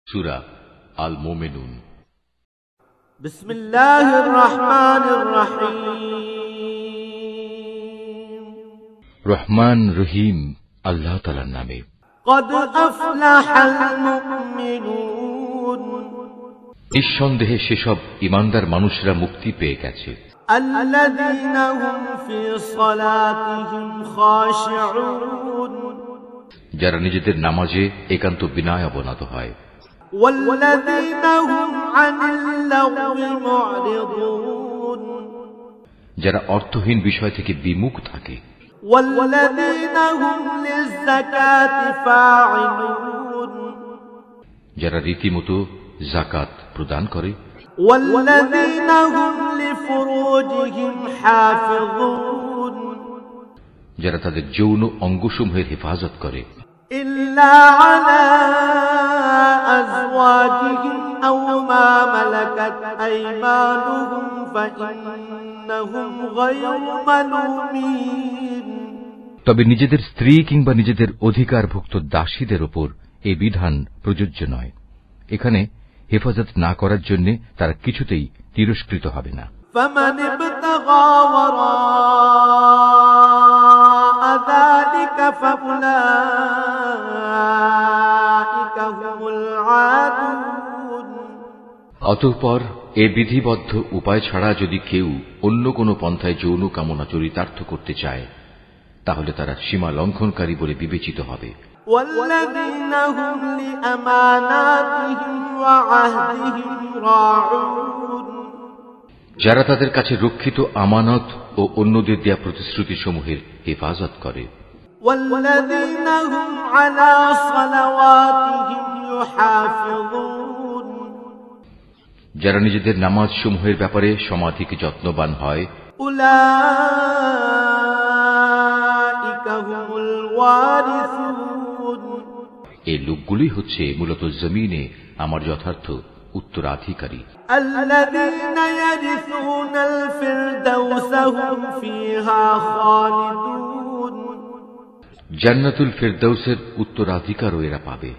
সূরা আল মুমিনুন। বিসমিল্লাহির রহমানির রহিম। রহমান রহিম আল্লাহ তাআলার নামে। قد أفلح المؤمنون নিঃসন্দেহে সেসব ঈমানদার মানুষরা মুক্তি পেয়ে গেছে। الذين هم في صلاتهم خاشعون যারা নিজেদের নামাজে একান্ত বিনয় অবনত হয়। والذين هم عن اللغو معرضون যারা অর্থহীন বিষয় থেকে বিমুখ থাকে। والذين هم للزكاة فاعلون যারা রীতিমতো যাকাত প্রদান করে। والذين هم لفروجهم حافظون যারা তাদের যৌন অঙ্গসমূহের হেফাজত করে। إلا على أزواجهم أو ما ملكت أيمانهم فإنهم غير ملومين তবে নিজেদের স্ত্রী কিংবা নিজেদের অধিকারভুক্ত দাসীদের ওপর এই বিধান প্রযোজ্য নয়। এখানে হেফাজত না করার জন্য তারা কিছুতেই তিরস্কৃত হবে না। فمن ابتغى وراء ذلك فأولئك هم العادون অতঃপর এ বিধিবদ্ধ উপায় ছাড়া যদি কেউ অন্য কোনো পন্থায় যৌন কামনা চরিতার্থ করতে চায় তাহলে তারা সীমা লঙ্ঘনকারী বলে বিবেচিত হবে। والذين هم لأماناتهم وعهدهم راعون যারা তাদের কাছে রক্ষিত আমানত ও অন্যদের দেয়া প্রতিশ্রুতি সমূহের হেফাজত করে। والذين هم على صلواتهم يحافظون যারা নিজেদের নামাজ সমূহের ব্যাপারে সমাধিক যত্নবান হয়। أولئك هم الوارثون এই লোকগুলি হচ্ছে মূলত জমিনে আমার যথার্থ উত্তরাধিকারী। الذين يرثون الفردوس هم فيها خالدون জান্নাতুল ফেরদাউসের উত্তরাধিকারও এরা পাবে,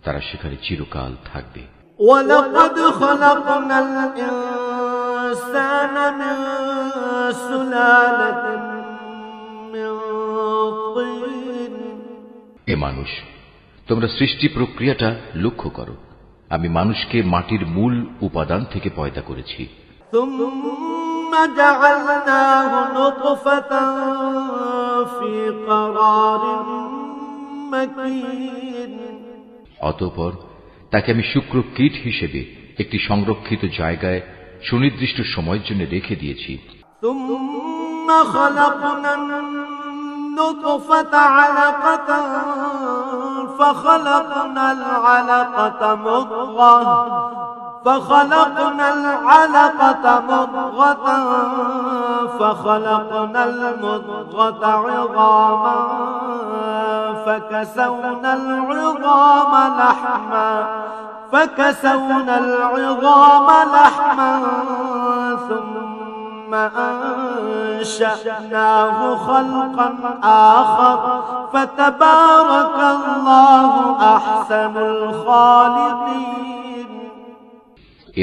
তারা সেখানে চিরকাল থাকবে। ولقد خلقنا الإنسان من سلالة من طين এ মানুষ, তোমরা সৃষ্টি প্রক্রিয়াটা লক্ষ্য করো। আমি মানুষকে মাটির মূল উপাদান থেকে পয়দা করেছি। ثم جعلناه نطفة في قرار مكين অতঃপর তাকে আমি শুক্র কীট হিসেবে একটি সংরক্ষিত জায়গায় সুনির্দিষ্ট সময়ের জন্য রেখে দিয়েছি। ثم خلقنا النطفة علقة فخلقنا العلقة مضغة فخلقنا المضغة عظاما فكسونا العظام لحما ثم أنشأناه خلقا آخر فتبارك الله أحسن الخالقين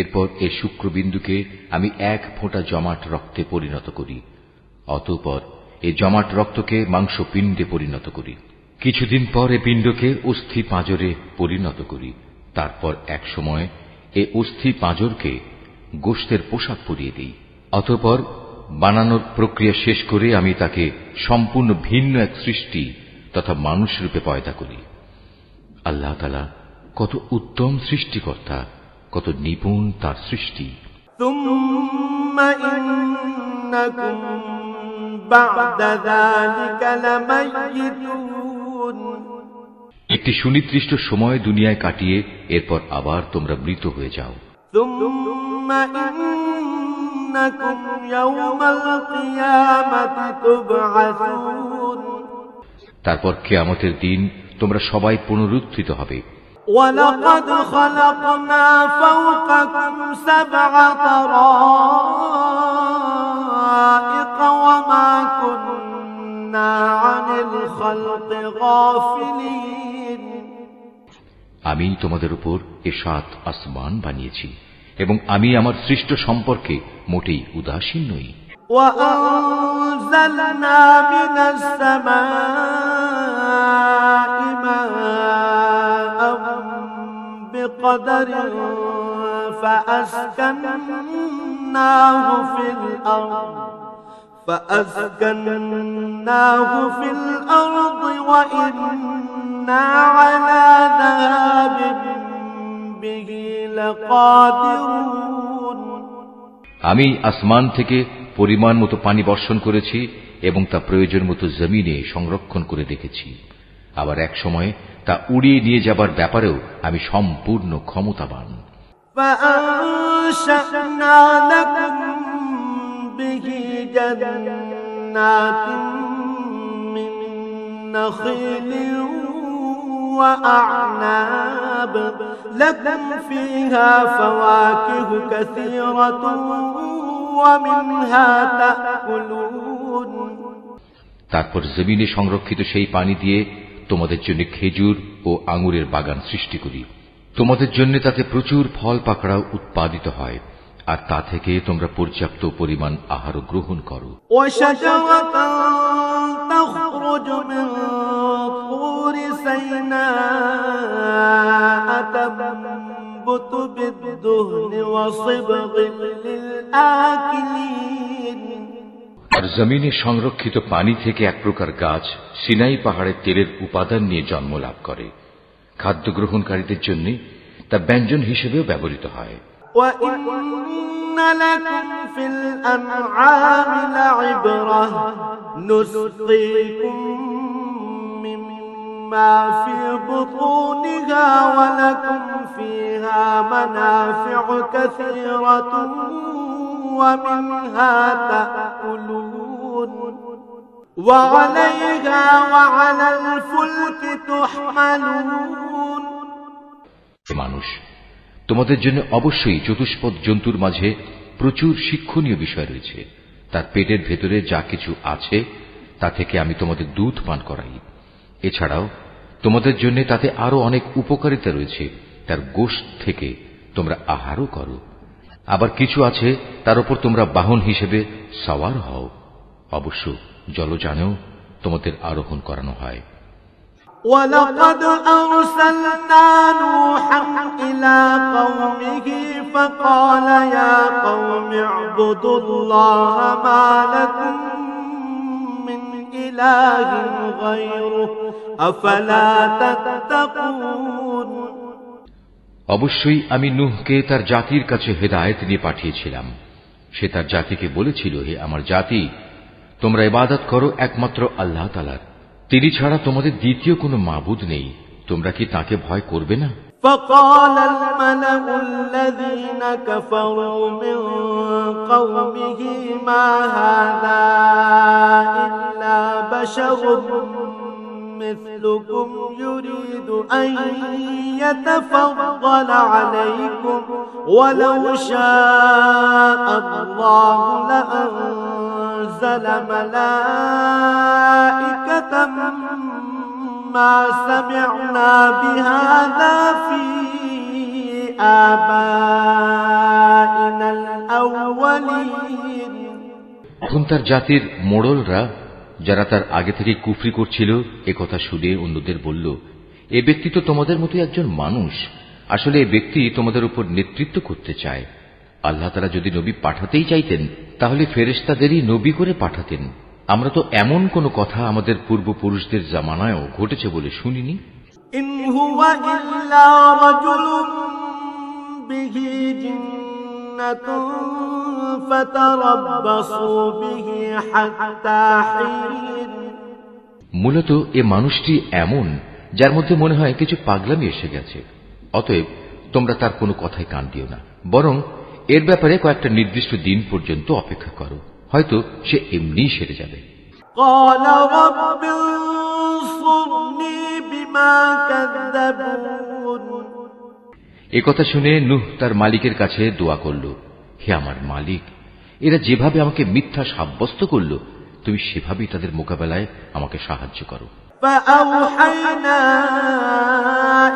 এরপর এ শুক্রবিন্দুকে আমি এক ফোঁটা জমাট রক্তে পরিণত করি। অতঃপর এ জমাট রক্তকে মাংসপিণ্ডে পরিণত করি। কিছুদিন পর এ পিণ্ডকে অস্থি পাঁজরে পরিণত করি। তারপর এক সময় এ অস্থি পাঁজরকে গোশতের পোশাক পরিয়ে দিই। অতঃপর বানানোর প্রক্রিয়া শেষ করে আমি তাকে সম্পূর্ণ ভিন্ন এক সৃষ্টি তথা মানুষ রূপে পয়দা করি। আল্লাহ তাআলা কত উত্তম সৃষ্টিকর্তা, কত নিপুণ তার সৃষ্টি। ثم إنكم بعد ذلك لميتون একটি সুনির্দিষ্ট সময় দুনিয়ায় কাটিয়ে এরপর আবার তোমরা মৃত হয়ে যাও। ثم إنكم يوم القيامة تبعثون তারপর কিয়ামতের দিন তোমরা সবাই পুনরুত্থিত হবে। ولقد خلقنا فوقكم 7 طرائق وما كنا عن الخلق غافلين আমি তোমাদের উপর এ 7 আসমান বানিয়েছি এবং আমি আমার সৃষ্ট সম্পর্কে মোটেই উদাসীন নই। وأنزلنا من السماء ماء بقدر فأسكناه في الأرض وإنا على ذهاب به لقادرون। আমি আসমান থেকে পরিমাণ মতো পানি বর্ষণ করেছি এবং তা প্রয়োজন মতো জমিনে সংরক্ষণ করে রেখেছি। আবার এক সময় তা উড়িয়ে নিয়ে যাবার ব্যাপারেও আমি সম্পূর্ণ ক্ষমতাবান। فأنشأنا لكم به جنات من نخيل وأعناب لكم فيها فواكه كثيرة ومنها تأكلون। তারপর জমিনে সংরক্ষিত সেই পানি দিয়ে তোমাদের জন্য খেজুর ও আঙুরের বাগান সৃষ্টি করি। তোমাদের জন্য তাতে প্রচুর ফল পাকড়াও উৎপাদিত হয়, আর তা থেকে তোমরা পর্যাপ্ত পরিমাণ আহার গ্রহণ করো। وشجرة تخرج من طور سيناء تنبت بالدهن وصبغ للآكلين। আর জমিনে সংরক্ষিত পানি থেকে এক প্রকার গাছ সিনাই পাহাড়ের তেলের উপাদান নিয়ে জন্ম লাভ করে। খাদ্য গ্রহণকারীদের জন্য তা ব্যঞ্জন হিসেবেও ব্যবহৃত হয়। وَإِنَّ لَكُمْ فِي الْأَنْعَامِ لَعِبْرَةً نُسْقِيكُم مِّمَّا فِي بُطُونِهَا وَلَكُمْ فِيهَا مَنَافِعُ كَثِيرَةٌ وَمِنْهَا تَأْكُلُونَ وَعَلَيْهَا وَعَلَى الْفُلْكِ تُحْمَلُونَ। মানুষ, তোমাদের জন্য অবশ্যই চতুষ্পদ জন্তুর মাঝে প্রচুর শিক্ষণীয় বিষয় রয়েছে। তার পেটের ভেতরে যা কিছু আছে তা থেকে আমি তোমাদের দুধ পান করাই। এছাড়াও তোমাদের জন্য তাতে আরো অনেক উপকারিতা রয়েছে। তার গোশত থেকে তোমরা আহারও করো। আবার কিছু আছে তার উপর তোমরা বাহন হিসেবে সওয়ার হও। অবশ্য জলযানেও তোমাদের আরোহণ করানো হয়। وَلَقَدْ أَرْسَلْنَا نُوحًا إِلَى قَوْمِهِ فَقَالَ يَا قَوْمِ اعْبُدُوا اللَّهَ مَا لَكُمْ مِنْ إِلَٰهٍ غَيْرُهُ أَفَلَا تَتَّقُونَ। অবশ্যই আমি নূহকে তার জাতির কাছে হেদায়েত নিয়ে পাঠিয়েছিলাম। সে তার জাতিকে বলেছিল, হে আমার জাতি, তোমরা ইবাদত করো একমাত্র আল্লাহ তাআলার। তিনি ছাড়া তোমাদের দ্বিতীয় কোনো মাবুদ নেই। তোমরা কি তাকে ভয় করবে না? فقال الملأ الذين كفروا من قومه ما هذا إلا بشر مثلكم يريد أن يتفضل عليكم ولو شاء الله لأنزل ملائكة ما سمعنا بهذا في آبائنا الأولين। এখন তার জাতির মোড়লরা, যারা তার আগে থেকে কুফরি করছিল, একথা শুনে অন্যদের বলল, এ ব্যক্তি তো তোমাদের মতো একজন মানুষ। আসলে এ ব্যক্তি তোমাদের উপর নেতৃত্ব করতে চায়। আল্লাহ তাআলা যদি নবী পাঠাতেই চাইতেন তাহলে ফেরেশতাদেরই নবী করে পাঠাতেন। আমরা তো এমন কোন কথা আমাদের পূর্বপুরুষদের জামানায়ও ঘটেছে বলে শুনিনি। ইন হুয়া ইল্লা রাজুলুম বিহি জিন্নাতুন ফাতারাব্বাসু বিহি হাত্তা হিন। মূলত এ মানুষটি এমন যার মধ্যে মনে হয় কিছু পাগলামি এসে গেছে। অতএব তোমরা তার কোনো কথায় কান দিও না, বরং এর ব্যাপারে কয়েকটা নির্দিষ্ট দিন পর্যন্ত অপেক্ষা করো। হয়তো সে এমনি সেরে যাবে। একথা শুনে নূহ তার মালিকের কাছে দোয়া করল, হে আমার মালিক, এরা যেভাবে আমাকে মিথ্যা সাব্যস্ত করল, তুমি সেভাবেই তাদের মোকাবেলায় আমাকে সাহায্য করো। فأوحينا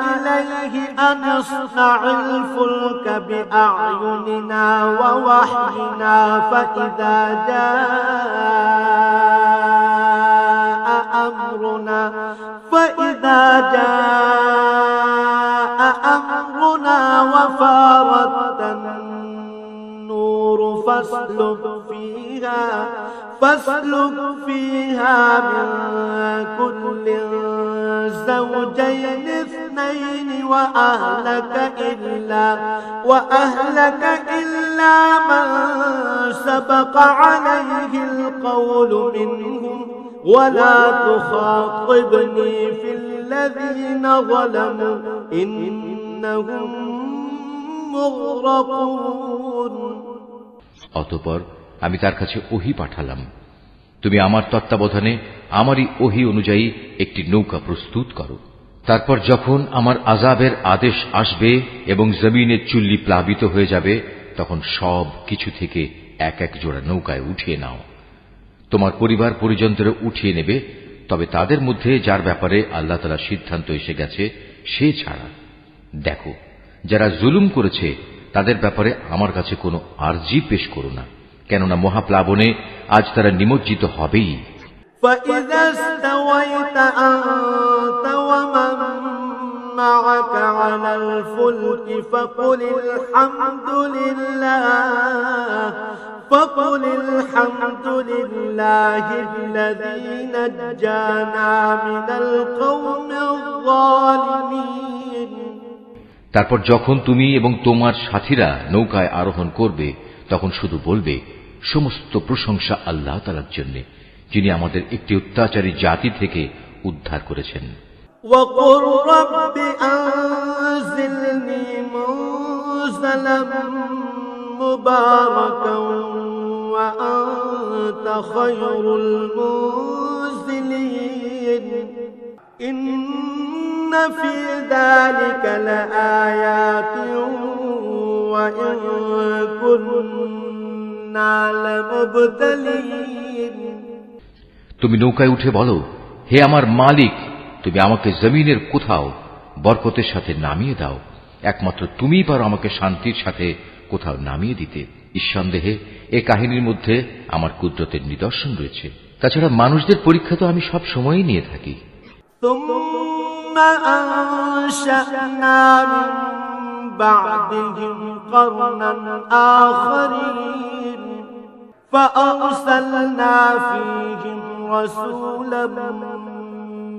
إليه أن اصنع الفلك بأعيننا ووحينا فإذا جاء أمرنا وفارت النور فاسلك فيها من كل زوجين اثنين وأهلك إلا من سبق عليه القول منهم ولا تخاطبني في الذين ظلموا إنهم مغرقون অতঃপর আমি তার কাছে ওহী পাঠালাম, তুমি আমার তত্ত্বাবধানে আমারই ওহী অনুযায়ী একটি নৌকা প্রস্তুত করো। তারপর যখন আমার আযাবের আদেশ আসবে এবং জমিনের চুল্লি প্লাবিত হয়ে যাবে, তখন সব কিছু থেকে এক এক জোড়া নৌকায় উঠিয়ে নাও। তোমার পরিবার পরিজনদের উঠিয়ে নেবে, তবে তাদের মধ্যে যার ব্যাপারে আল্লাহ তাআলা সিদ্ধান্ত এসে গেছে সে ছাড়া। দেখো, যারা জুলুম করেছে তাদের ব্যাপারে আমার কাছে কোনো আরজি পেশ করো না, কেননা মহাপ্লাবনে আজ তারা নিমজ্জিত হবেই। فإذا استويت أنت ومن معك على الفلك فقل الحمد لله الذي نجانا من القوم الظالمين। তারপর যখন তুমি এবং তোমার সাথীরা নৌকায় আরোহণ করবে, তখন শুধু বলবে, সমস্ত প্রশংসা আল্লাহ তাআলার জন্য, যিনি আমাদের একটি অত্যাচারী জাতি থেকে উদ্ধার করেছেন। وَقُلْ رَبِّ أَنزِلْنِي مُنزَلًا مُبَارَكًا وَأَنتَ خَيْرُ الْمُنزِلِينَ إِنَّ فِي ذَلِكَ لَآيَاتٍ وَإِن كُنَّا لَمُبْتَلِينَ। তুমি নৌকায় উঠে বলো, হে আমার মালিক, তুমি আমাকে জমিনের কোথাও বরকতের সাথে নামিয়ে দাও। একমাত্র তুমিই পারো আমাকে শান্তির সাথে কোথাও নামিয়ে দিতে। নিঃসন্দেহে এ কাহিনীর মধ্যে আমার কুদরতের নিদর্শন রয়েছে। তাছাড়া মানুষদের পরীক্ষা তো আমি সব সময়ই নিয়ে থাকি। ثم أنشأنا من بعدهم قرنا آخرين فأرسلنا فيهم رسولا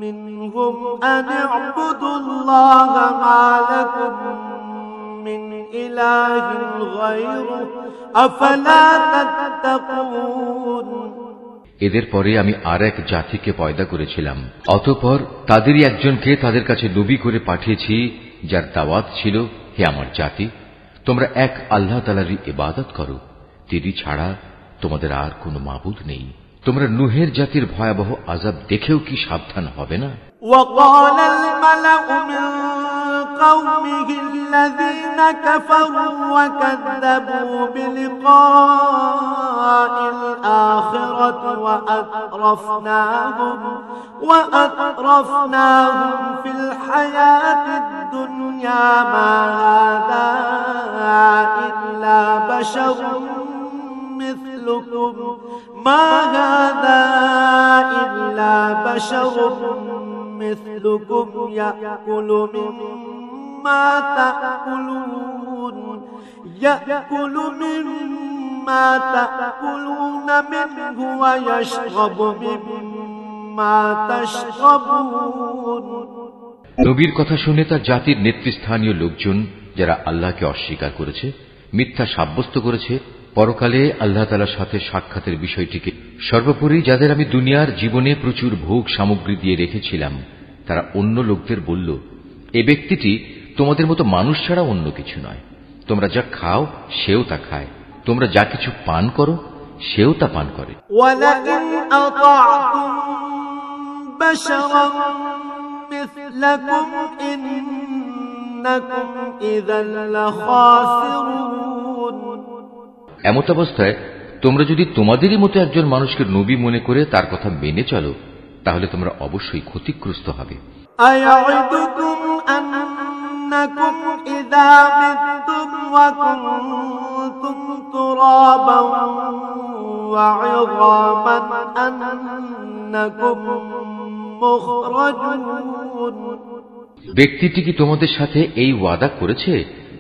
منهم أن اعبدوا الله ما لكم من إله غيره أفلا تتقون। এদের পরে আমি আর এক জাতিকে পয়দা করেছিলাম, অতঃপর তাদেরই একজনকে তাদের কাছে নবী করে পাঠিয়েছি, যার দাওয়াত ছিল, হে আমার জাতি, তোমরা এক আল্লাহ তাআলারই ইবাদত করো, তিনি ছাড়া তোমাদের আর কোনো মাবুদ নেই। তোমরা নূহের জাতির ভয়াবহ আযাব দেখেও কি সাবধান হবে না? وقال الملأ من قومه الذين كفروا وكذبوا بلقاء الآخرة وأترفناهم في الحياة الدنيا ما هذا إلا بشر مثلكم يأكل مما تأكلون منه ويشرب مما تشربون। নবীর কথা শুনে তার জাতির নেতৃস্থানীয় লোকজন, যারা আল্লাহকে অস্বীকার করেছে, মিথ্যা সাব্যস্ত করেছে, পরকালে আল্লাহ তাআলার সাথে সাক্ষাতের বিষয়টিকে, সর্বোপরি যাদের আমি দুনিয়ার জীবনে প্রচুর ভোগ সামগ্রী দিয়ে রেখেছিলাম, তারা অন্য লোকদের বলল, এ ব্যক্তিটি তোমাদের মতো মানুষ ছাড়া অন্য কিছু নয়। তোমরা যা খাও সেও তা খায়, তোমরা যা কিছু পান করো সেও তা পান করে। وَلَئِنْ أَطَعْتُمْ بَشَرًا مِثْلَكُمْ إِنَّكُمْ إِذًا لَخَاسِرُونَ। এমত অবস্থায় তোমরা যদি তোমাদেরই মতো একজন মানুষকে নবী মনে করে তার কথা মেনে চলো, তাহলে তোমরা অবশ্যই ক্ষতিগ্রস্ত হবে। أيعدكم أنكم إذا متم وكنتم ترابا وعظاما أنكم مخرجون ব্যক্তিটি কি তোমাদের সাথে এই ওয়াদা করেছে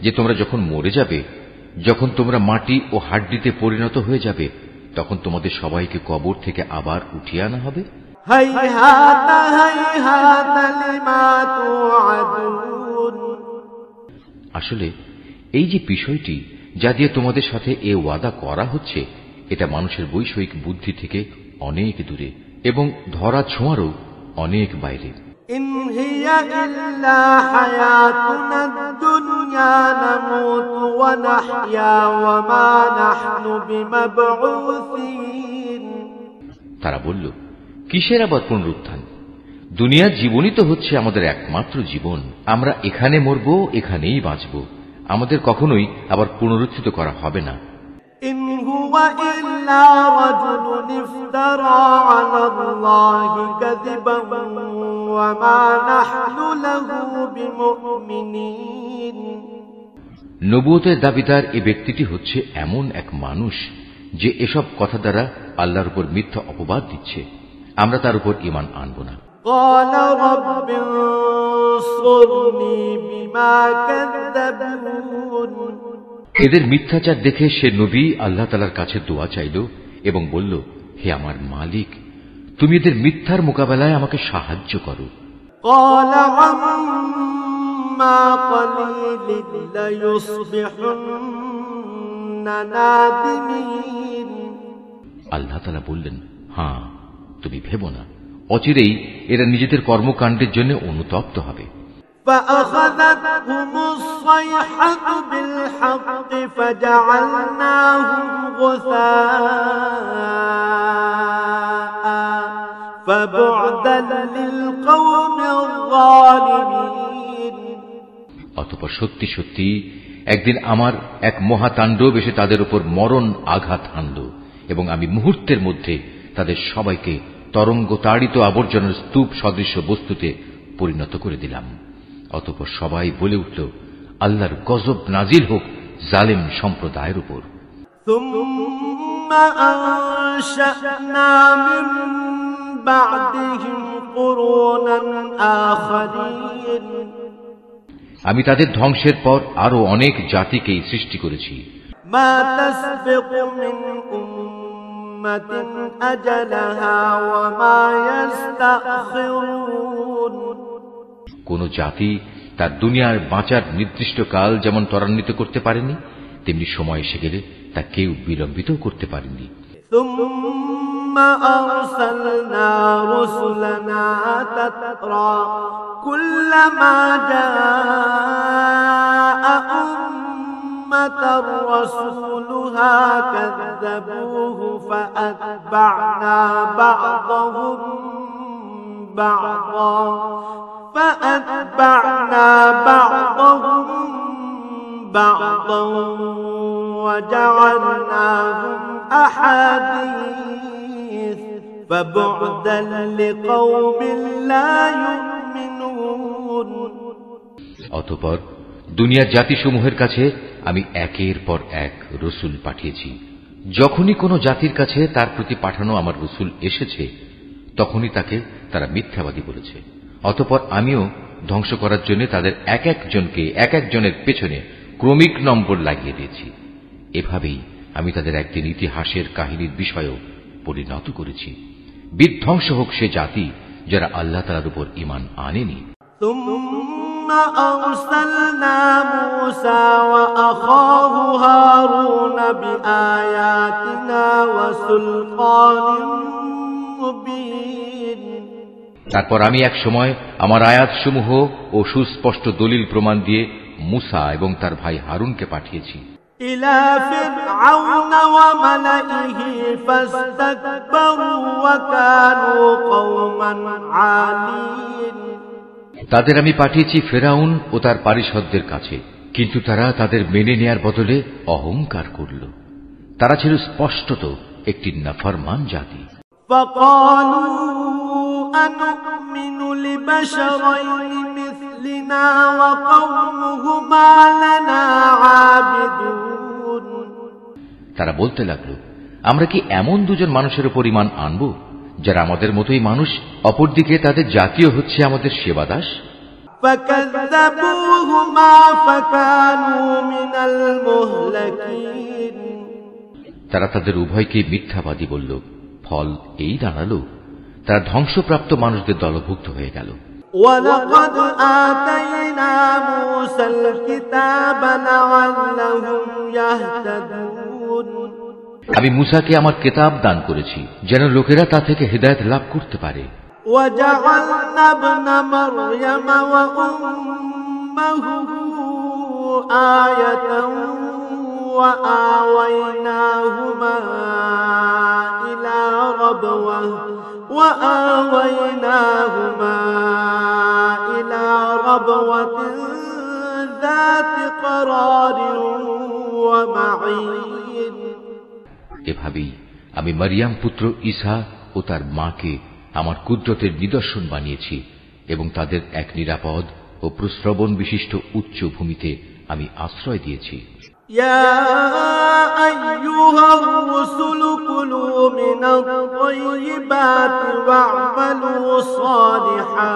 যে তোমরা যখন মরে যাবে, যখন তোমরা মাটি ও হাড্ডিতে পরিণত হয়ে যাবে, তখন তোমাদের সবাইকে কবর থেকে আবার উঠিয়ে আনা হবে? هيهات هيهات لما توعدون আসলে এই যে বিষয়টি যা দিয়ে তোমাদের সাথে এ ওয়াদা করা হচ্ছে, এটা মানুষের বৈষয়িক বুদ্ধি থেকে অনেক দূরে এবং ধরা ছোঁয়ারও অনেক বাইরে। إن هي إلا حياتنا الدنيا نموت ونحيا وما نحن بمبعوثين তারা বলল, কিসের আবার পুনরুত্থান? দুনিয়ার জীবনই তো হচ্ছে আমাদের একমাত্র জীবন। আমরা এখানে মরব, এখানেই বাঁচব। আমাদের কখনোই আবার পুনরুত্থিত করা হবে না। إن هو إلا رجل افترى على الله كذبا وما نحن له بمؤمنين নবুয়তের দাবিদার এই ব্যক্তিটি হচ্ছে এমন এক মানুষ যে এসব কথা দ্বারা আল্লাহর উপর মিথ্যা অপবাদ দিচ্ছে। আমরা তার উপর ঈমান আনব না। قال رب انصرني بما كذبون এদের মিথ্যাচার দেখে সে নবী আল্লাহ তাআলার কাছে দোয়া চাইল এবং বলল, হে আমার মালিক, তুমি এদের মিথ্যার মোকাবেলায় আমাকে সাহায্য করো। قال عما قليل ليصبحن نادمين আল্লাহ তাআলা বললেন, হ্যাঁ, তুমি ভেবো না, অচিরেই এরা নিজেদের কর্মকাণ্ডের জন্য অনুতপ্ত হবে। فأخذتهم الصيحة بالحق فجعلناهم غثاء فبعدا للقوم الظالمين অতঃপর সত্যি সত্যি একদিন আমার এক মহাতাণ্ডব এসে তাদের উপর মরণ আঘাত হানল এবং আমি মুহূর্তের মধ্যে তাদের সবাইকে তরঙ্গ তাড়িত আবর্জনার স্তূপ সদৃশ্য বস্তুতে পরিণত করে দিলাম। অতঃপর সবাই বলে উঠল, আল্লাহর গজব নাজিল হোক জালেম সম্প্রদায়ের উপর। ثم أنشأنا من بعدهم قرونا آخرين আমি তাদের ধ্বংসের পর আরো অনেক জাতিকেই সৃষ্টি করেছি। ما تسبق من أمة أجلها وما يستأخرون কোন জাতি তার দুনিয়ার বাঁচার নির্দিষ্ট কাল যেমন ত্বরান্বিত করতে পারেনি, তেমনি সময় এসে গেলে তা কেউ বিলম্বিত করতে পারেনি। ثم أرسلنا رسلنا تترى كلما جاء أمة رسولها كذبوه فأتبعنا بعضهم بعضا وجعلناهم أحاديث فبعدا لقوم لا يؤمنون অতঃপর দুনিয়ার জাতিসমূহের কাছে আমি একের পর এক রসুল পাঠিয়েছি। যখনই কোন জাতির কাছে তার প্রতি পাঠানো আমার রসুল এসেছে, তখনই তাকে তারা মিথ্যাবাদী বলেছে। অতঃপর আমিও ধ্বংস করার জন্য তাদের এক একজনকে এক একজনের পেছনে ক্রমিক নম্বর লাগিয়ে দিয়েছি। এভাবেই আমি তাদের একদিন ইতিহাসের কাহিনীর বিষয়ও পরিণত করেছি। বিধ্বংস হোক সে জাতি যারা আল্লাহ তাআলার উপর ঈমান আনেনি। ثم أرسلنا موسى وأخاه هارون بآياتنا وسلطان مبين তারপর আমি এক সময় আমার আয়াতসমূহ ও সুস্পষ্ট দলিল প্রমাণ দিয়ে মুসা এবং তার ভাই হারুনকে পাঠিয়েছি। إلى فرعون وملئه فاستكبروا وكانوا قوما عالين তাদের আমি পাঠিয়েছি ফেরাউন ও তার পারিষদদের কাছে, কিন্তু তারা তাদের মেনে নেয়ার বদলে অহংকার করল। তারা ছিল স্পষ্টত একটি নাফরমান জাতি। فقالوا أنؤمن نؤمن لبشرين مثلنا وقومهما لنا عابدون তারা বলতে লাগলো, আমরা কি এমন দুজন মানুষের উপর ঈমান আনব যারা আমাদের মতোই মানুষ, অপরদিকে তাদের জাতীয় হচ্ছে আমাদের সেবাদাস? فكذبوهما فكانوا من المهلكين তারা তাদের উভয়কে মিথ্যাবাদী বলল, ফল এই দাঁড়ালো তারা ধ্বংসপ্রাপ্ত মানুষদের দলভুক্ত হয়ে গেল। وَلَقَدْ آتَيْنَا مُوسَى الْكِتَابَ لَعَلَّهُمْ يَهْتَدُونَ আমি মুসাকে আমার কিতাব দান করেছি যেন লোকেরা তা থেকে হিদায়াত লাভ করতে পারে। وَجَعَلْنَا ابْنَ مَرْيَمَ وَأُمَّهُ آيَةً وَآوَيْنَاهُمَا إِلَى رَبْوَةٍ ذَاتِ قَرَارٍ وَمَعِينٍ এভাবেই আমি মারিয়াম পুত্র ঈসা ও তার মাকে আমার কুদরতের নিদর্শন বানিয়েছি এবং তাদের এক নিরাপদ ও প্রশ্রবণ বিশিষ্ট উচ্চ ভূমিতে আমি আশ্রয় দিয়েছি। يا أيها الرسل كلوا من الطيبات واعملوا صالحا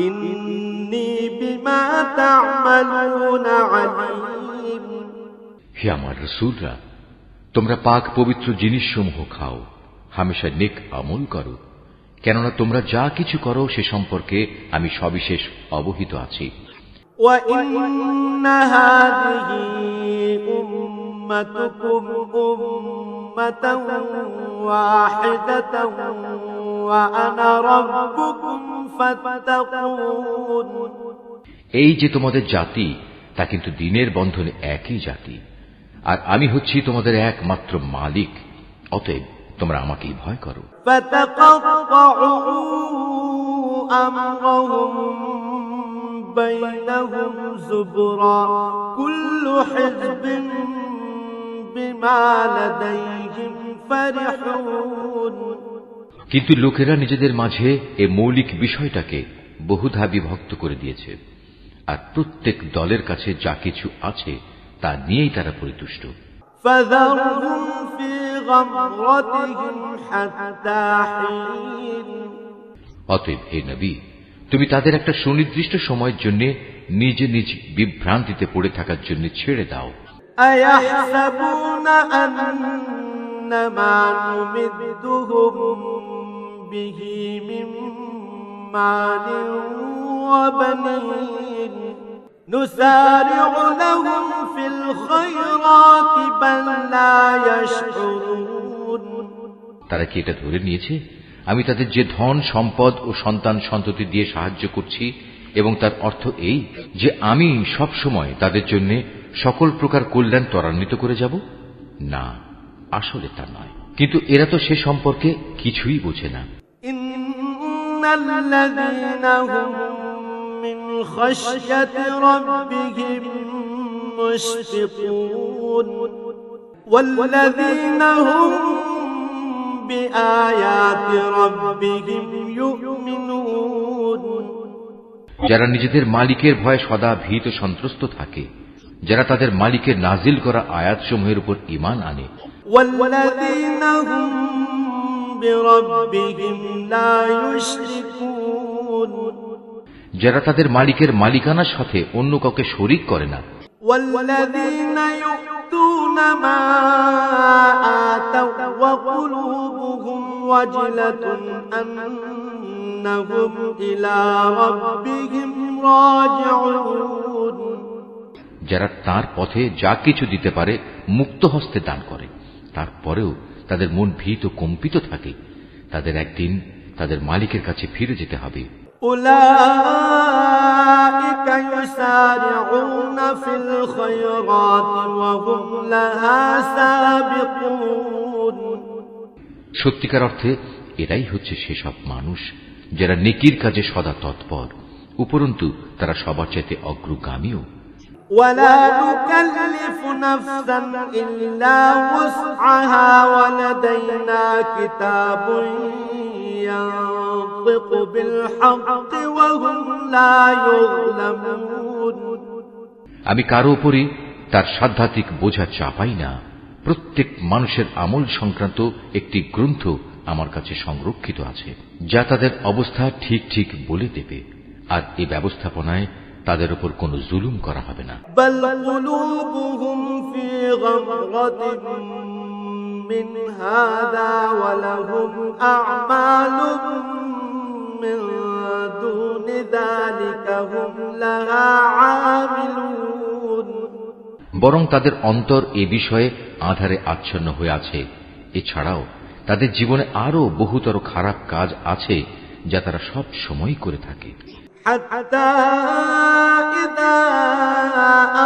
إني بما تعملون عليم হে আমার রাসূলরা, তোমরা পাক পবিত্র জিনিসসমূহ খাও, হামেশা নেক আমল করো, কেননা তোমরা যা কিছু করো সে সম্পর্কে আমি সবিশেষ অবহিত আছি। وَإِنَّ هَذِهِ أُمَّتُكُمْ أُمَّةً وَاحِدَةً وَأَنَا رَبُّكُمْ فَاتَّقُونِ এই যে তোমাদের জাতি তা কিন্তু দ্বীনের বন্ধনে একই জাতি, আর আমি হচ্ছি তোমাদের একমাত্র মালিক, অতএব তোমরা আমাকেই ভয় করো। فَتَقَطَّعُوا أَمْرَهُمْ بَيْنَهُمْ زُبُرًا كُلُّ حِزْبٍ بِمَا لَدَيْهِمْ فَرِحُونَ কিন্তু লোকেরা নিজেদের মাঝে এ মৌলিক বিষয়টাকে বহুধা বিভক্ত করে দিয়েছে, আর প্রত্যেক দলের কাছে যা কিছু আছে তা নিয়েই তারা পরিতুষ্ট। فَذَرْهُمْ فِي غَمْرَتِهِمْ حَتَّى حِينٍ অতএব হে নবী, তুমি তাদের একটা সুনির্দিষ্ট সময়ের জন্য নিজ নিজ বিভ্রান্তিতে পড়ে থাকার জন্য ছেড়ে দাও। أَيَحْسَبُونَ أَنَّمَا نُمِدُّهُم بِهِ مِن مَّالٍ وَبَنِينَ نُسَارِعُ لَهُمْ فِي الْخَيْرَاتِ بَل لَّا يَشْعُرُونَ তারা কি এটা ধরে নিয়েছে আমি তাদের যে ধন সম্পদ ও সন্তান সন্ততি দিয়ে সাহায্য করছি এবং তার অর্থ এই যে আমি সব সময় তাদের জন্য সকল প্রকার কল্যাণ ত্বরান্বিত করে যাব? না, আসলে তা নয়। কিন্তু এরা তো সে সম্পর্কে কিছুই বোঝে না। ইন্নাল্লাযীনা হুম মিন খাশইয়াতি রাব্বিহিম মুশফিকুন ওয়াল্লাযীনা হুম বিআয়াতি রাব্বিহিম ইউমিনুন যারা নিজেদের মালিকের ভয়ে সদা ভীত সন্ত্রস্ত থাকে, যারা তাদের মালিকের নাজিল করা আয়াতসমূহের উপর ঈমান আনে। ওয়াল্লাযীনা হুম বিরাব্বিহিম লা ইউশরিকুন যারা তাদের মালিকের মালিকানার সাথে অন্য কাউকে শরীক করে না। ওয়াল্লাযীনা ইউতুনা মা আতাও ওয়া কুলুবুহুম ওয়াজিলাতুন আন্নাহুম ইলা রাব্বিহিম রাজিউন যারা তার পথে যা কিছু দিতে পারে মুক্ত হস্তে দান করে, তারপরেও তাদের মন ভীত কম্পিত থাকে, তাদের একদিন তাদের মালিকের কাছে ফিরে যেতে হবে। উলাইকা ইউসারিউনা ফিল খায়রাতি ওয়া হুম লাহা সাবিকুন সত্যিকার অর্থে এরাই হচ্ছে সেসব মানুষ যারা নেকির কাজে সদা তৎপর, উপরন্তু তারা সবার চাইতে অগ্রগামীও। ولا نكلف نفسا إلا وسعها ولدينا كتاب ينطق بالحق وهم لا يظلمون আমি কারো উপরই তার সাধ্যাত্মিক বোঝা চাপাই না। প্রত্যেক মানুষের আমল সংক্রান্ত একটি গ্রন্থ আমার কাছে সংরক্ষিত আছে, যা তাদের অবস্থা ঠিক ঠিক বলে দেবে, আর এই ব্যবস্থাপনায় তাদের উপর কোনো জুলুম করা হবে না। বরং তাদের অন্তর এ বিষয়ে আঁধারে আচ্ছন্ন হয়ে আছে। এছাড়াও তাদের জীবনে আরো বহুতর খারাপ কাজ আছে যা তারা সব সময় করে থাকে। حتى إذا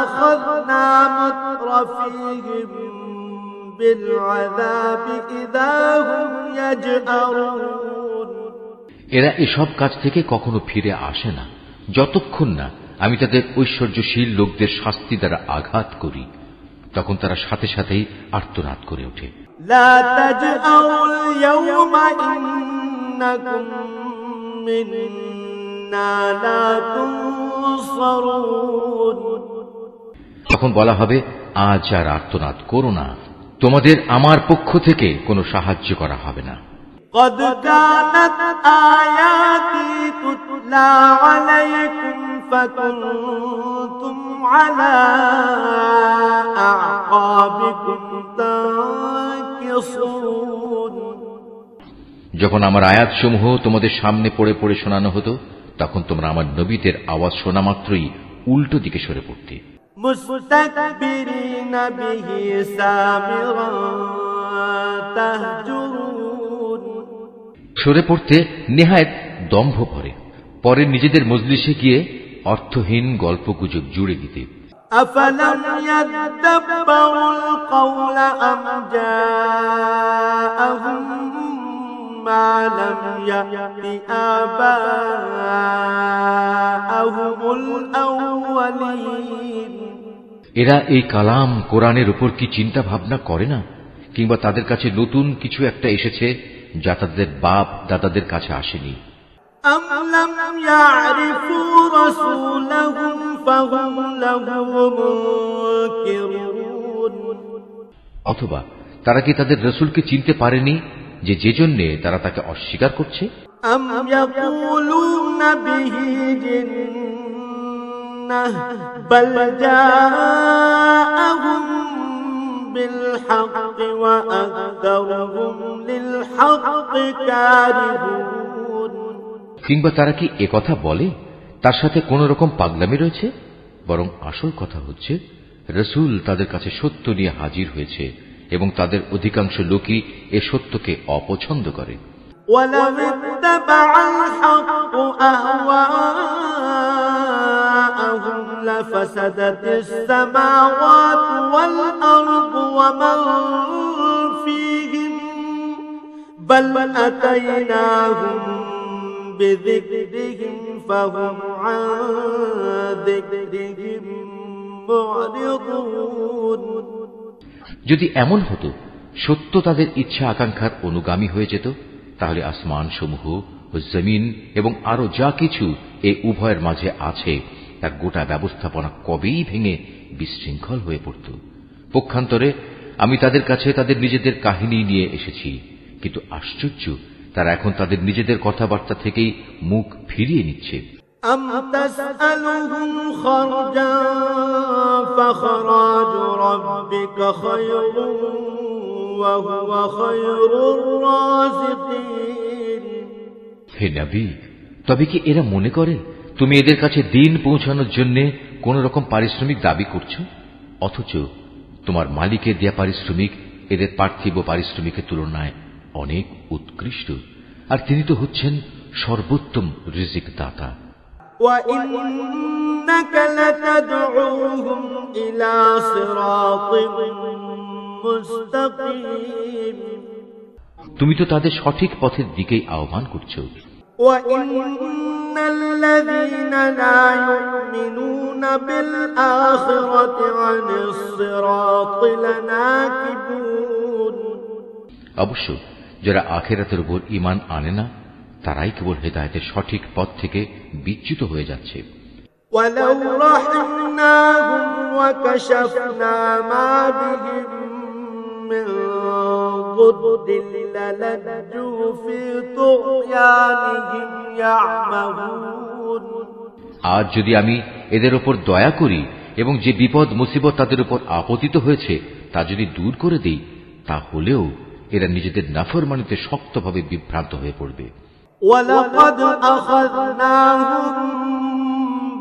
أخذنا مترفيهم بالعذاب إذا هم يجأرون এরা এসব কাজ থেকে কখনো ফিরে আসে না যতক্ষণ না আমি তাদের ঐশ্বর্যশীল লোকদের শাস্তি দ্বারা আঘাত করি, তখন তারা সাথে সাথেই আর্তনাদ করে ওঠে। لا تجأروا اليوم إنكم منا لا تنصرون তখন বলা হবে, আজ আর আর্তনাদ করো না, তোমাদের আমার পক্ষ থেকে কোনো সাহায্য করা হবে না। قد كانت آياتي تتلى عليكم فكنتم على أعقابكم تنكصون যখন আমার আয়াতসমূহ তোমাদের সামনে পড়ে পড়ে শোনানো হতো, তখন তোমরা আমার নবীদের আওয়াজ শোনা মাত্রই উল্টো দিকে সরে পড়তে। মুস্তাকবিরিন বিহি সামিরা তাহজুরুন সরে পড়তে নেহায়েত দম্ভ ভরে, পরে নিজেদের মজলিসে গিয়ে অর্থহীন গল্পগুজব জুড়ে দিতে। আফালাম ইয়াদাব্বারুল কওলা আম জাআহুম মা লাম ইয়াতি আবাআহুমুল আউওয়ালিন এরা এই কালাম কোরআনের উপর কি চিন্তা ভাবনা করে না, কিংবা তাদের কাছে নতুন কিছু একটা এসেছে যা তাদের বাপ দাদাদের কাছে আসেনি? أم لم يعرفوا رسولهم فهم له منكرون অথবা তারা কি তাদের রসুলকে চিনতে পারেনি যে জন্য তারা তাকে অস্বীকার করছে? أم يقولون به جنة بل جاءهم بالحق وأكثرهم للحق كارهون কিংবা তারা কি একথা বলে তার সাথে কোন রকম পাগলামি রয়েছে? বরং আসল কথা হচ্ছে, রসুল তাদের কাছে সত্য নিয়ে হাজির হয়েছে এবং তাদের অধিকাংশ লোকই এ সত্যকে অপছন্দ করে। وَلَوِ اتَّبَعَ الْحَقُّ أَهْوَاءَهُمْ لَفَسَدَتِ السَّمَاوَاتُ وَالْأَرْضُ وَمَنْ فِيهِنَّ بَلْ أَتَيْنَاهُمْ بِذِكْرِهِمْ فَهُمْ عَنْ ذِكْرِهِمْ مُعْرِضُونَ যদি এমন হতো সত্য তাদের ইচ্ছা আকাঙ্ক্ষার অনুগামী হয়ে যেত, তাহলে আসমান সমূহ ও জমিন এবং আরো যা কিছু এই উভয়ের মাঝে আছে তার গোটা ব্যবস্থাপনা কবেই ভেঙে বিশৃঙ্খল হয়ে পড়ত। পক্ষান্তরে আমি তাদের কাছে তাদের নিজেদের কাহিনী নিয়ে এসেছি, কিন্তু আশ্চর্য, তারা এখন তাদের নিজেদের কথাবার্তা থেকেই মুখ ফিরিয়ে নিচ্ছে। أم تسألهم خرجا فخراج ربك خير وهو خير الرازقين হে নবী, তবে কি এরা মনে করে তুমি এদের কাছে দিন পৌঁছানোর জন্য কোন রকম পারিশ্রমিক দাবি করছো, অথচ তোমার মালিকের দেয়া পারিশ্রমিক এদের পার্থিব পারিশ্রমিকের তুলনায় অনেক উৎকৃষ্ট, আর তিনি তো হচ্ছেন সর্বোত্তম রিজিক দাতা। وَإِنَّكَ لَتَدْعُوهُمْ إِلَى صِرَاطٍ مُسْتَقِيمٍ তুমি তো তাদের সঠিক পথের দিকেই আহ্বান করছো। وَإِنَّ الذين لا يؤمنون بالآخرة عن الصراط لناكبون অবশ্য যারা আখিরাতের উপর ঈমান আনে না তারাই কেবল হেদায়েতের সঠিক পথ থেকে বিচ্যুত হয়ে যাচ্ছে। ولو رحمناهم وكشفنا ما بهم من ضر للجوا في طغيانهم يعمهون আর যদি আমি এদের উপর দয়া করি এবং যে বিপদ মুসিবত তাদের উপর আপতিত হয়েছে তা যদি দূর করে দেই, তাহলেও এরা নিজেদের নাফরমানিতে শক্তভাবে বিভ্রান্ত হয়ে পড়বে। وَلَقَدْ أَخَذْنَاهُمْ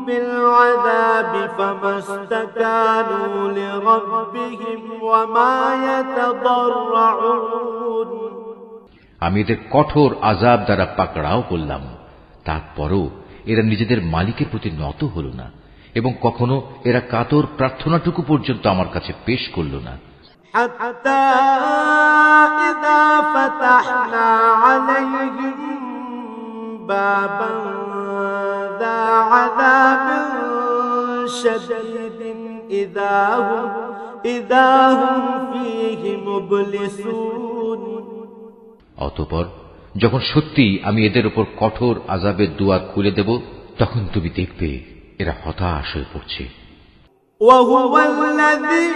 بِالْعَذَابِ فَمَا اسْتَكَانُوا لِرَبِّهِمْ وَمَا يَتَضَرَّعُونَ আমি এদের কঠোর আযাব দ্বারা পাকড়াও করলাম, তারপরও এরা নিজেদের মালিকের প্রতি নত হল না এবং কখনো এরা কাতর প্রার্থনাটুকু পর্যন্ত আমার কাছে পেশ করল না। حتى إذا فتحنا عليهم بابا ذا عذاب شديد إذا هم فيه مبلسون অতঃপর যখন সত্যি আমি এদের উপর কঠোর আযাবের দুয়ার খুলে দেব, তখন তুমি দেখবে এরা হতাশ হয়ে পড়ছে। وهو الذي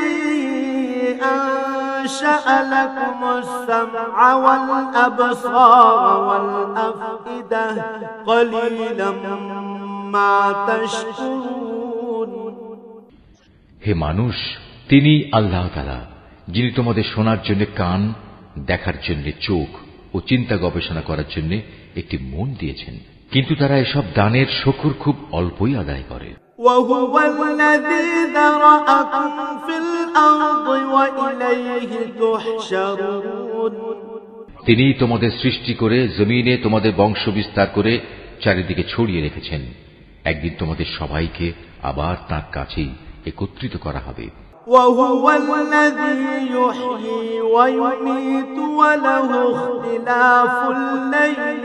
أنشأ لكم السمع والأبصار والأفئدة قليلا ما تشكرون হে মানুষ, তিনি আল্লাহ তাআলা যিনি তোমাদের শোনার জন্য কান, দেখার জন্য চোখ ও চিন্তা গবেষণা করার জন্য একটি মন দিয়েছেন, কিন্তু তারা এসব দানের শুকর খুব অল্পই আদায় করে। وهو الذي ذرأكم في الأرض وإليه تحشرون তিনি তোমাদের সৃষ্টি করে জমিনে তোমাদের বংশ বিস্তার করে চারিদিকে ছড়িয়ে রেখেছেন। একদিন তোমাদের সবাইকে আবার তাঁর কাছেই একত্রিত করা হবে। وهو الذي يحيي ويميت وله اختلاف الليل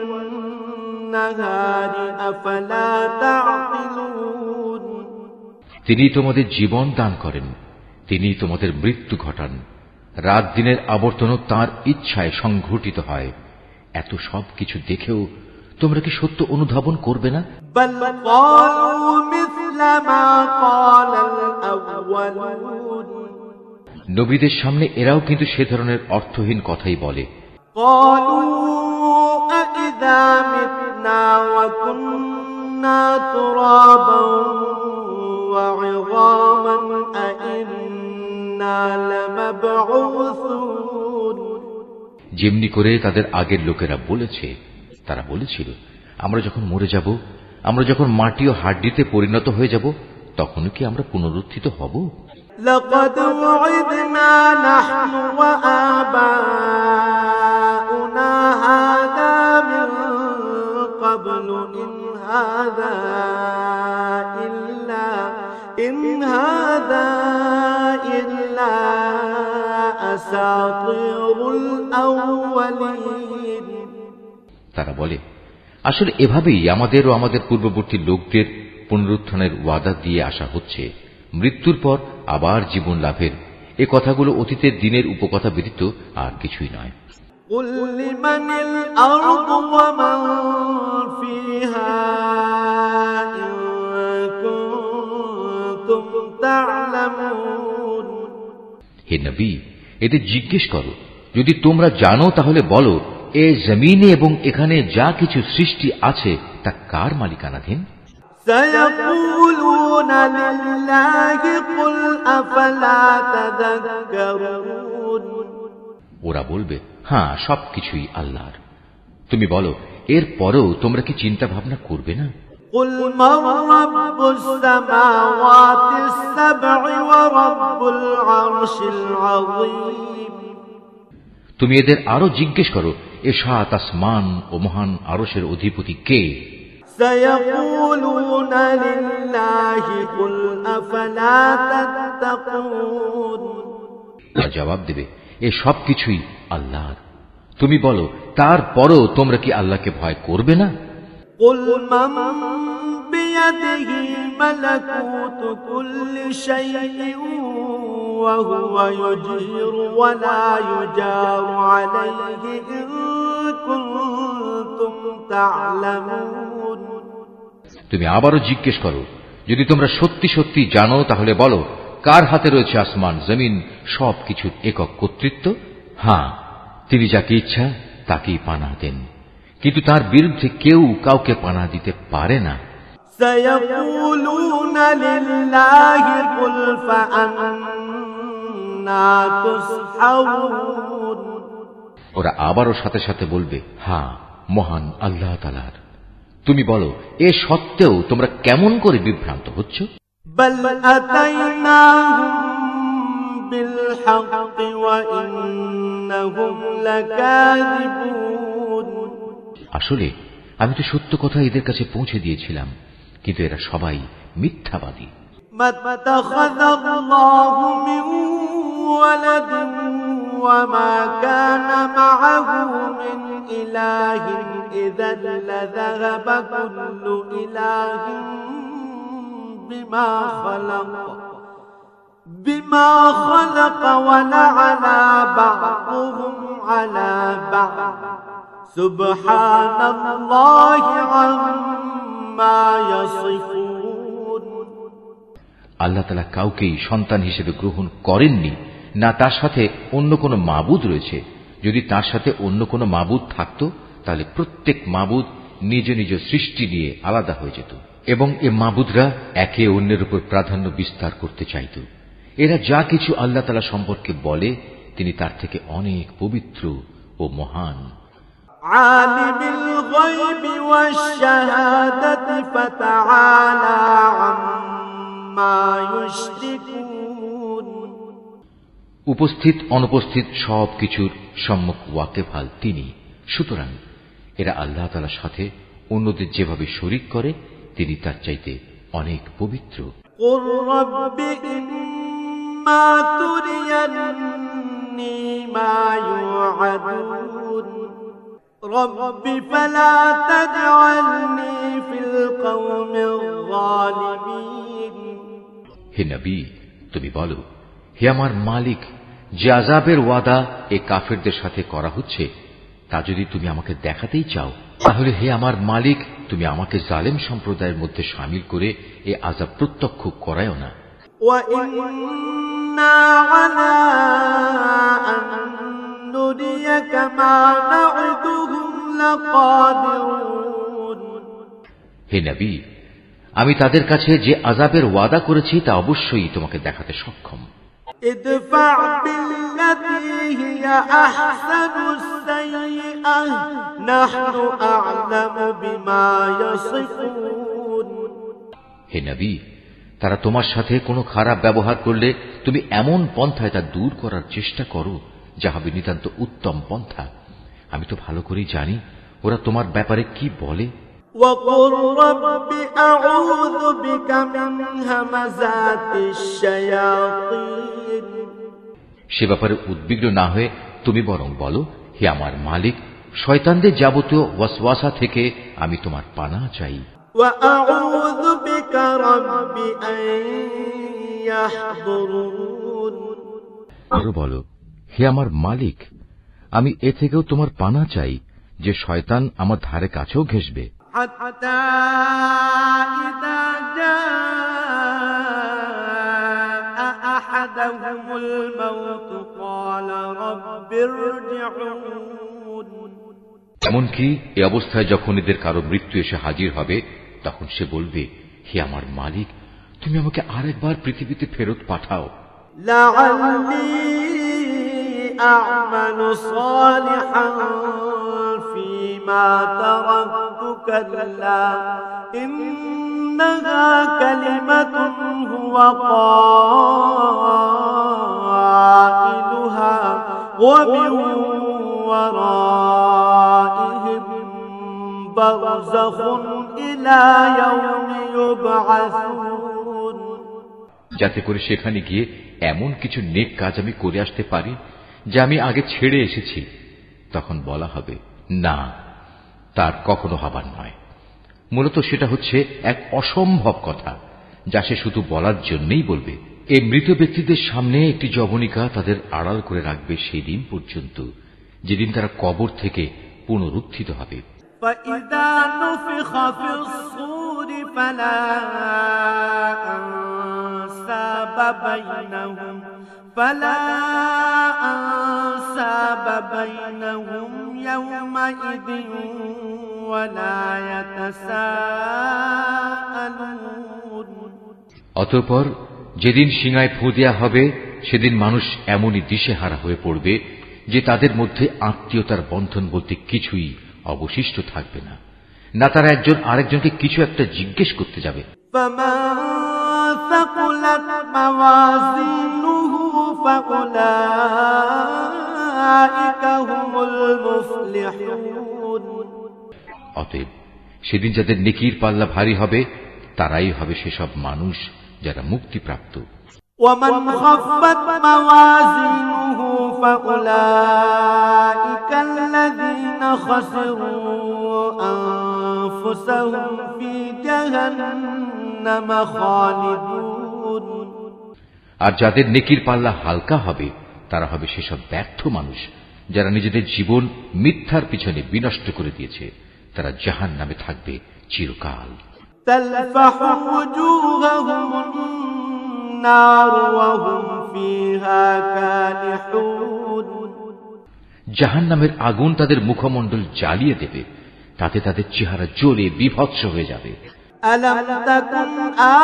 والنهار أفلا تعقلون তিনি তোমাদের জীবন দান করেন, তিনি তোমাদের মৃত্যু ঘটান, রাত দিনের আবর্তনও তাঁর ইচ্ছায় সংঘটিত হয়। এত সব কিছু দেখেও তোমরা কি সত্য অনুধাবন করবে না? بل قالوا مثل ما قال الأولون নবীদের সামনে এরাও কিন্তু সে ধরনের অর্থহীন কথাই বলে। قالوا أإذا متنا وكنا ترابا وعظاما أإنا لمبعوثون যেমনি করে তাদের আগের লোকেরা বলেছে, তারা বলেছিল, আমরা যখন মরে যাব, আমরা যখন মাটি ও হাড্ডিতে পরিণত হয়ে যাব, তখন কি আমরা পুনরুত্থিত হব? لقد وعدنا نحن وآباؤنا هذا من قبل إن هذا إلا أساطير الأولين তারা বলে, আসলে এভাবেই আমাদের ও আমাদের পূর্ববর্তী লোকদের পুনরুত্থানের ওয়াদা দিয়ে আসা হচ্ছে। মৃত্যুর পর আবার জীবন লাভের এ কথাগুলো অতীতের দিনের উপকথা ব্যতীত আর কিছুই নয়। قل لمن الأرض ومن فيها إن كنتم تعلمون হে নবী, এদের জিজ্ঞেস করো, যদি তোমরা জানো তাহলে বলো, এ জমিনে এবং এখানে যা কিছু সৃষ্টি আছে তা কার মালিকানাধীন? سيقولون لله قل أفلا تذكرون ওরা বলবে, হ্যাঁ, সবকিছুই আল্লাহর। তুমি বলো, এর পরেও তোমরা কি চিন্তা ভাবনা করবে না? قل من رب السماوات السبع ورب العرش العظيم তুমি এদের আরো জিজ্ঞেস করো, এ সাত আসমান ও মহান আরশের অধিপতি কে? سيقولون لله قل أفلا تتقون তারা জবাব দেবে, এ সবকিছুই আল্লাহর। তুমি বলো, তারপরও তোমরা কি আল্লাহকে ভয় করবে না? قل من بيده ملكوت كل شيء وهو يجير ولا يجار عليه إن كنتم تعلمون। তুমি আবারও জিজ্ঞেস করো, যদি তোমরা সত্যি সত্যি জানো তাহলে বলো, কার হাতে রয়েছে আসমান জমিন সবকিছুর একক কর্তৃত্ব? হ্যাঁ, তিনি যাকে ইচ্ছা তাকেই পানা দেন, কিন্তু তার বিরুদ্ধে কেউ কাউকে পানা দিতে পারে না। سيقولون لله قل فأنا تسحرون। ওরা আবারও সাথে সাথে বলবে, হ্যাঁ, মহান আল্লাহ তাআলার। তুমি বলো, এ সত্ত্বেও তোমরা কেমন করে বিভ্রান্ত হচ্ছ? بل أتيناهم بالحق وإنهم لكاذبون। আসলে আমি তো সত্য কথা এদের কাছে পৌঁছে দিয়েছিলাম, কিন্তু এরা সবাই মিথ্যাবাদী। ما اتخذ الله من ولد وما كان معه من إله إذا لذهب كل إله بما خلق ولعلى بعضهم على بعض سبحان الله عما يصفون। আল্লাহ তাআলা কাউকেই সন্তান হিসেবে গ্রহণ করেননি, না তার সাথে অন্য কোনো মাবুদ রয়েছে। যদি তার সাথে অন্য কোনো মাবুদ থাকত তাহলে প্রত্যেক মাবুদ নিজ নিজ সৃষ্টি নিয়ে আলাদা হয়ে যেত, এবং এ মাবুদরা একে অন্যের উপর প্রাধান্য বিস্তার করতে চাইত। এরা যা কিছু আল্লাহ তাআলা সম্পর্কে বলে তিনি তার থেকে অনেক পবিত্র ও মহান। আলিমুল গায়বি ওয়াশ শাহাদাতি ফাতাআলা আম্মা ইউশরিকুন। উপস্থিত অনুপস্থিত সবকিছুর সম্মুখ ওয়াকিফাল তিনি। সুতরাং এরা আল্লাহ তাআলার সাথে অন্যদের যেভাবে শরীক করে তিনি তার চাইতে অনেক পবিত্র। কুর রাব্বি ইম্মা তুরিয়ান্নি মা ইউআদুন রাব্বি ফালা তাজআলনি ফিল কওমির যালিমিন। হে নবী, তুমি বলো, হে আমার মালিক, যে আযাবের ওয়াদা এ কাফেরদের সাথে করা হচ্ছে তা যদি তুমি আমাকে দেখাতেই চাও, তাহলে হে আমার মালিক, তুমি আমাকে জালেম সম্প্রদায়ের মধ্যে শামিল করে এ আযাব প্রত্যক্ষ করায়ও না। ওয়া ইন্না আলা আন নুরিয়াকা মা না'উদুহুম লাকাদিরুন। হে নবী, আমি তাদের কাছে যে আযাবের ওয়াদা করেছি তা অবশ্যই তোমাকে দেখাতে সক্ষম। ইদফা বিল্লাতী হিয়া আহসানুস সাইয়্যিআহ নাহনু আ'লামু বিমা ইয়াসিফুন। হে নবী, তারা তোমার সাথে কোনো খারাপ ব্যবহার করলে তুমি এমন পন্থায় তা দূর করার চেষ্টা করো যা হবে নিতান্ত উত্তম পন্থা। আমি তো ভালো করেই জানি ওরা তোমার ব্যাপারে কি বলে। وَقُلْ رَبِّ أَعُوذُ بِكَ مِنْ هَمَزَاتِ الشَّيَاطِينِ। সে ব্যাপারে উদ্বিগ্ন না হয়ে তুমি বরং বলো, হে আমার মালিক, শয়তানদের যাবতীয় ওয়াসওয়াসা থেকে আমি তোমার পানা চাই। وَأَعُوذُ بِكَ رَبِّ أَن يَحْضُرُونِ। আরো বলো, হে আমার মালিক, আমি এ থেকেও তোমার পানা চাই যে শয়তান আমার ধারে কাছেও ঘেঁষবে। حتى إذا جاء أحدهم الموت قال رب ارجعون। এমনকি এ অবস্থায় যখন এদের কারো মৃত্যু এসে হাজির হবে তখন সে বলবে, হে আমার মালিক, তুমি আমাকে আরেকবার পৃথিবীতে ফেরত পাঠাও। لعلي أعمل صالحا فيما تركت كلا إنها كلمة هو قائلها ومن ورائهم برزخ إلى يوم يبعثون। যাতে করে সেখানে গিয়ে এমন কিছু নেক কাজ আমি করে আসতে পারি যা আমি আগে ছেড়ে এসেছি। তখন বলা হবে, না, তার কখনো হবার নয়। মূলত সেটা হচ্ছে এক অসম্ভব কথা, যা সে শুধু বলার জন্যই বলবে। এই মৃত ব্যক্তিদের সামনে একটি যবনিকা তাদের আড়াল করে রাখবে সেই দিন পর্যন্ত, যেদিন তারা কবর থেকে পুনরুত্থিত হবে। فإذا نفخ في الصور فلا أنساب بينهم يومئذ ولا يتساءلون। অতঃপর যেদিন সিঙায় ফু দেয়া হবে, সেদিন মানুষ এমনই দিশেহারা হয়ে পড়বে যে তাদের মধ্যে আত্মীয়তার বন্ধন বলতে কিছুই অবশিষ্ট থাকবে না। না তারা একজন আরেকজনকে কিছু একটা জিজ্ঞেস করতে যাবে। অতএব সেদিন যাদের নেকির পাল্লা ভারী হবে, তারাই হবে সেসব মানুষ যারা মুক্তিপ্রাপ্ত। ومن خفت موازينه فأولئك الذين خسروا أنفسهم في جهنم خالدون। আর যাদের নেকির পাল্লা হালকা হবে, তারা হবে সেসব ব্যর্থ মানুষ যারা নিজেদের জীবন মিথ্যার পিছনে বিনষ্ট করে দিয়েছে। তারা জাহান্নামে থাকবে চিরকাল। تلفح وجوههم النار وهم فيها كالحون। জাহান্নামের আগুন তাদের মুখমণ্ডল জ্বালিয়ে দেবে, তাতে তাদের চেহারা জ্বলে বিভৎস হয়ে যাবে। ألم تكن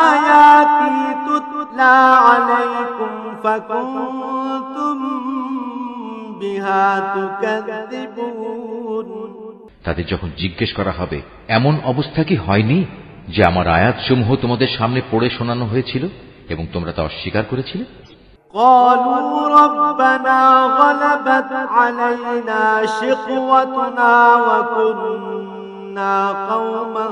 آياتي تتلى عليكم فكنتم بها تكذبون। তাদের যখন জিজ্ঞেস করা হবে, এমন অবস্থা কি হয়নি যে আমার আয়াতসমূহ তোমাদের সামনে পড়ে শোনানো হয়েছিল এবং তোমরা তা অস্বীকার করেছিলে? قالوا ربنا غلبت علينا شقوتنا وكنا قوما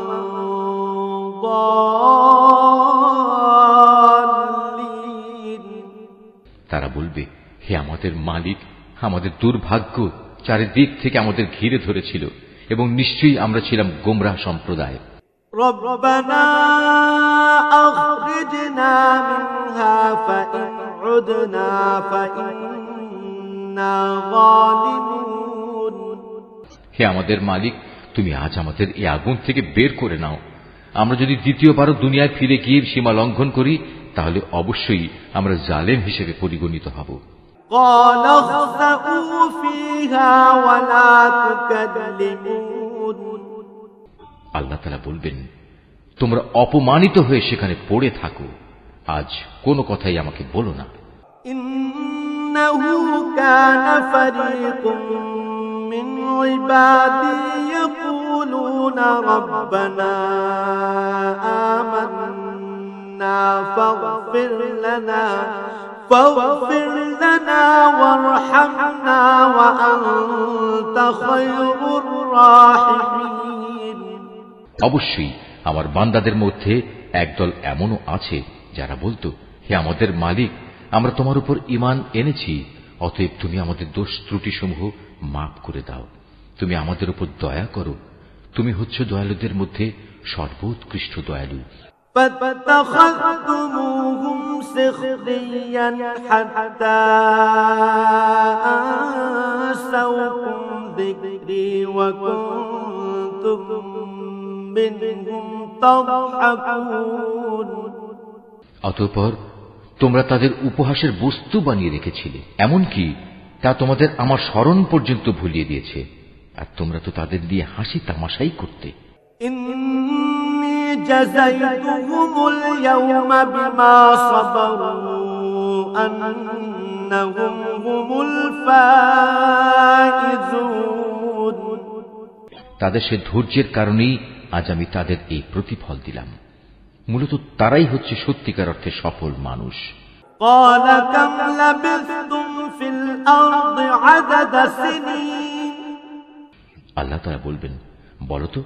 ضالين। তারা বলবে, হে আমাদের মালিক, আমাদের দুর্ভাগ্য চারিদিক থেকে আমাদের ঘিরে ধরেছিল এবং নিশ্চয়ই আমরা ছিলাম গোমরাহ সম্প্রদায়। ربنا أخرجنا منها فإن عدنا فإنا ظالمون। হে আমাদের মালিক, তুমি আজ আমাদের এই আগুন থেকে বের করে নাও। আমরা যদি দ্বিতীয়বারও দুনিয়ায় ফিরে গিয়ে সীমা লঙ্ঘন করি, তাহলে অবশ্যই আমরা জালেম হিসেবে পরিগণিত হব। قال اخسئوا فيها ولا تكلمون। আল্লাহ তাআলা বলবেন, তোমরা অপমানিত হয়ে সেখানে পড়ে থাকো, আজ কোনো কথাই আমাকে বলো না। إنه كان فريق من عبادي يقولون ربنا آمنا فاغفر لنا وارحمنا وأنت خير الراحمين। অবশ্যই আমার বান্দাদের মধ্যে একদল এমনও আছে যারা বলতো, হে আমাদের মালিক, আমরা তোমার উপর ঈমান এনেছি, অতএব তুমি আমাদের দোষ ত্রুটিসমূহ মাফ করে দাও, তুমি আমাদের উপর দয়া করো, তুমি হচ্ছ দয়ালুদের মধ্যে সর্বোৎকৃষ্ট দয়ালু। فاتخذتموهم سخريا حتى أنسوكم ذكري وكنتم منهم تضحكون। অতঃপর তোমরা তাদের উপহাসের বস্তু বানিয়ে রেখেছিলে, এমনকি তা তোমাদের আমার স্মরণ পর্যন্ত ভুলিয়ে দিয়েছে, আর তোমরা তো তাদের দিয়ে হাসি তামাশাই করতে। إني جزيتهم اليوم بما صبروا أنهم هم الفائزون। তাদের সে ধৈর্যের কারণেই আজ আমি তাদের এই প্রতিফল দিলাম। মূলত তারাই হচ্ছে সত্যিকার অর্থে সফল মানুষ। قال كم لبثتم في الأرض عدد سنين। আল্লাহ তাআলা বলবেন, বলো তো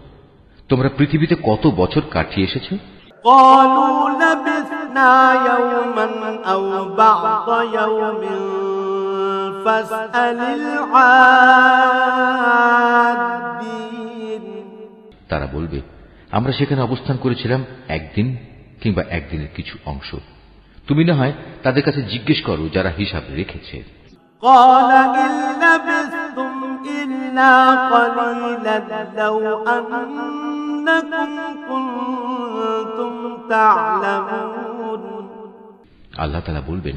তোমরা পৃথিবীতে কত বছর কাটিয়ে এসেছো? قالوا لبثنا يوما أو بعض يوم فاسأل العادين। তারা বলবে, আমরা সেখানে অবস্থান করেছিলাম একদিন কিংবা একদিনের কিছু অংশ। তুমি না হয় তাদের কাছে জিজ্ঞেস করো যারা হিসাব রেখেছে। قال إن لبثتم إلا قليلا لو أنكم كنتم تعلمون আল্লাহ তাআলা বলবেন,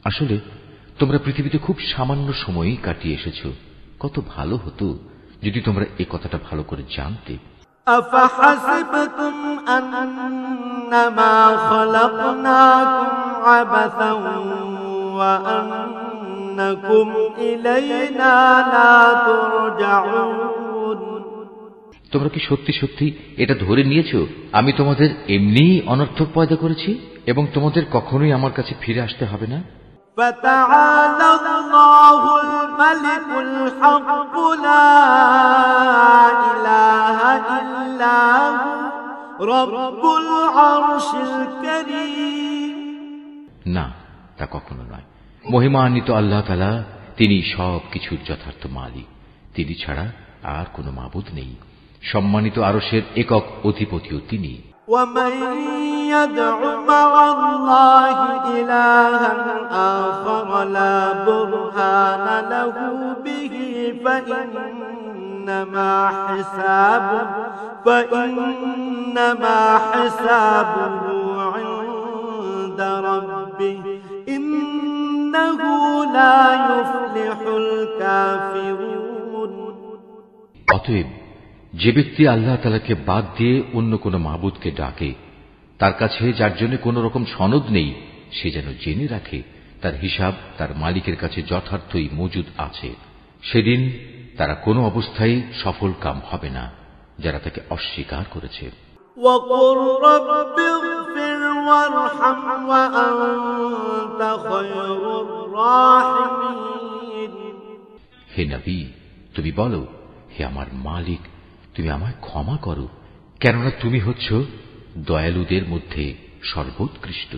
আসলে তোমরা পৃথিবীতে খুব সামান্য সময়ই কাটিয়ে এসেছো। কত ভালো হতো যদি তোমরা এই কথাটা ভালো করে জানতে। أفحسبتم أنما خلقناكم عبثا وأنكم إلينا لا ترجعون তোমরা কি সত্যি সত্যি এটা ধরে নিয়েছো আমি তোমাদের এমনিই অনর্থক পয়দা করেছি এবং তোমাদের কখনোই আমার কাছে ফিরে আসতে হবে না? فتعالى الله الملك الحق لا إله إلا هو رب العرش الكريم না, তা কখনো নয়। মহিমান্বিত আল্লাহ তাআলা, তিনি সব কিছুর যথার্থ মালিক। তিনি ছাড়া আর কোনো মাবুদ নেই। সম্মানিত আরশের একক অধিপতিও তিনি। ومن يدع مع الله إلها آخر لا برهان له به فإنما حسابه عند ربه إنه لا يفلح الكافرون অতএব যে ব্যক্তি আল্লাহ তাআলাকে বাদ দিয়ে অন্য কোন মাবুদকে ডাকে, তার কাছে যার জন্য কোন রকম সনদ নেই, সে যেন জেনে রাখে তার হিসাব তার মালিকের কাছে যথার্থই মজুদ আছে। সেদিন তারা কোনো অবস্থায় সফল কাম হবে না যারা তাকে অস্বীকার করেছে। وَقُلْ رَبِّ اغْفِرْ وَارْحَمْ وَأَنْتَ خَيْرُ الرَّاحِمِينَ হে নবী, তুমি বলো, হে আমার মালিক, তুমি আমায় ক্ষমা করো, কেননা তুমি হচ্ছ দয়ালুদের মধ্যে সর্বোৎকৃষ্ট।